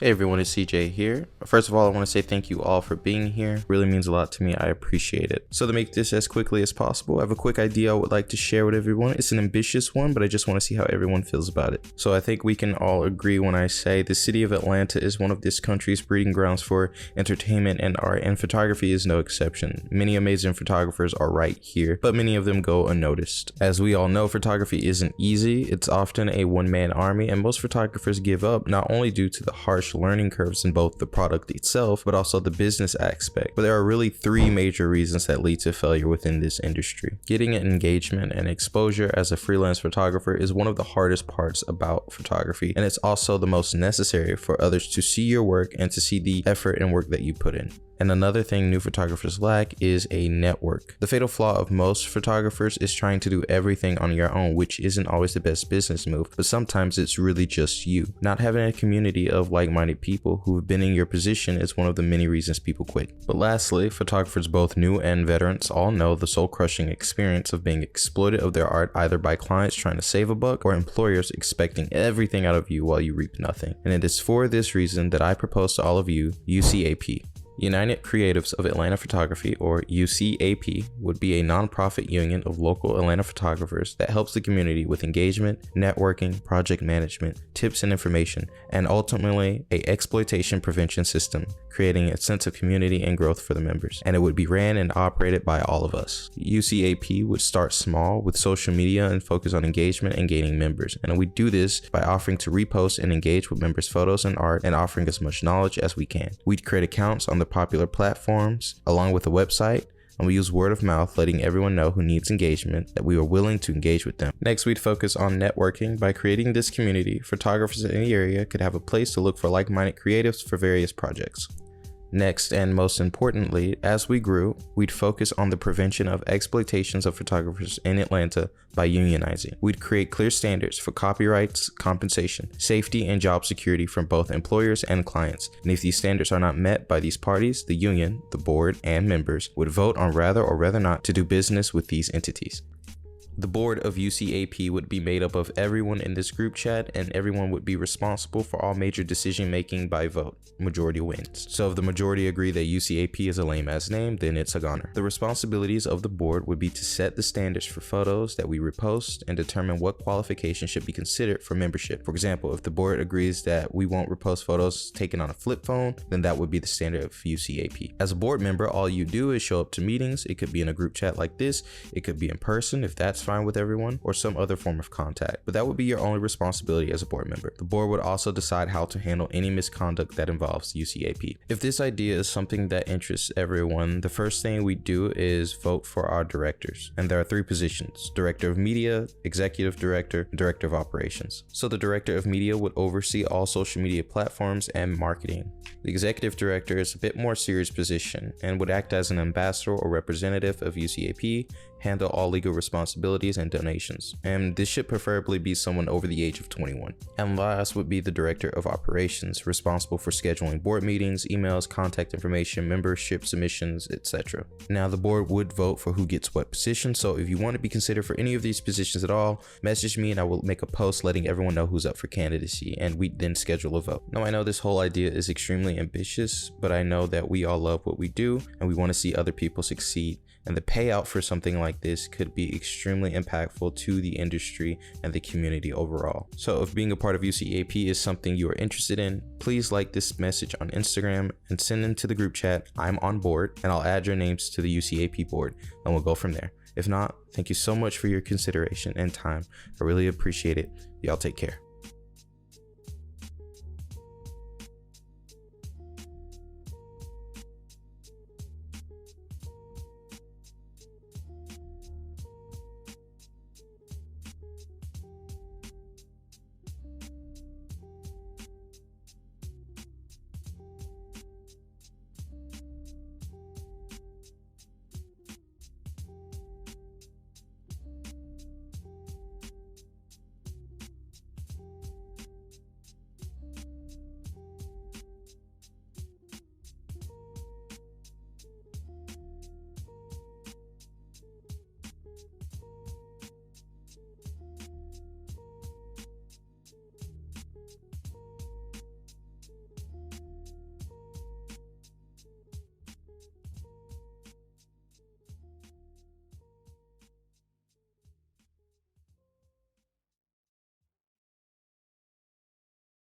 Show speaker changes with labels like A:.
A: Hey everyone, it's CJ here. First of all, I want to say thank you all for being here. It really means a lot to me. I appreciate it. So to make this as quickly as possible, I have a quick idea I would like to share with everyone. It's an ambitious one, but I just want to see how everyone feels about it. So I think we can all agree when I say the city of Atlanta is one of this country's breeding grounds for entertainment and art, and photography is no exception. Many amazing photographers are right here, but many of them go unnoticed. As we all know, photography isn't easy. It's often a one-man army, and most photographers give up not only due to the harsh learning curves in both the product itself, but also the business aspect. But there are really three major reasons that lead to failure within this industry. Getting an engagement and exposure as a freelance photographer is one of the hardest parts about photography, and it's also the most necessary for others to see your work and to see the effort and work that you put in. And another thing new photographers lack is a network. The fatal flaw of most photographers is trying to do everything on your own, which isn't always the best business move, but sometimes it's really just you. Not having a community of like-minded people who've been in your position is one of the many reasons people quit. But lastly, photographers both new and veterans all know the soul-crushing experience of being exploited of their art either by clients trying to save a buck or employers expecting everything out of you while you reap nothing. And it is for this reason that I propose to all of you UCAP. United Creatives of Atlanta Photography, or UCAP, would be a nonprofit union of local Atlanta photographers that helps the community with engagement, networking, project management, tips and information, and ultimately a exploitation prevention system, creating a sense of community and growth for the members. And it would be ran and operated by all of us. UCAP would start small with social media and focus on engagement and gaining members. And we do this by offering to repost and engage with members' photos and art and offering as much knowledge as we can. We'd create accounts on the popular platforms along with a website, and we use word of mouth, letting everyone know who needs engagement that we are willing to engage with them. Next, we'd focus on networking. By creating this community, photographers in the area could have a place to look for like-minded creatives for various projects. Next, and most importantly, as we grew, we'd focus on the prevention of exploitations of photographers in Atlanta by unionizing. We'd create clear standards for copyrights, compensation, safety, and job security from both employers and clients. And if these standards are not met by these parties, the union, the board, and members would vote on whether or whether not to do business with these entities. The board of UCAP would be made up of everyone in this group chat, and everyone would be responsible for all major decision making by vote. Majority wins. So if the majority agree that UCAP is a lame ass name, then it's a goner. The responsibilities of the board would be to set the standards for photos that we repost and determine what qualifications should be considered for membership. For example, if the board agrees that we won't repost photos taken on a flip phone, then that would be the standard of UCAP. As a board member, all you do is show up to meetings. It could be in a group chat like this, it could be in person if that's fine with everyone, or some other form of contact, but that would be your only responsibility as a board member. The board would also decide how to handle any misconduct that involves UCAP. If this idea is something that interests everyone, the first thing we do is vote for our directors, and there are three positions: director of media, executive director, and director of operations. So the director of media would oversee all social media platforms and marketing. The executive director is a bit more serious position and would act as an ambassador or representative of UCAP, handle all legal responsibilities and donations, and this should preferably be someone over the age of 21. And last would be the director of operations, responsible for scheduling board meetings, emails, contact information, membership submissions, etc. Now the board would vote for who gets what position, so if you want to be considered for any of these positions at all, message me and I will make a post letting everyone know who's up for candidacy, and we then schedule a vote. Now I know this whole idea is extremely ambitious, but I know that we all love what we do and we want to see other people succeed. And the payout for something like this could be extremely impactful to the industry and the community overall. So if being a part of UCAP is something you are interested in, please like this message on Instagram and send them to the group chat. I'm on board, and I'll add your names to the UCAP board and we'll go from there. If not, thank you so much for your consideration and time. I really appreciate it. Y'all take care.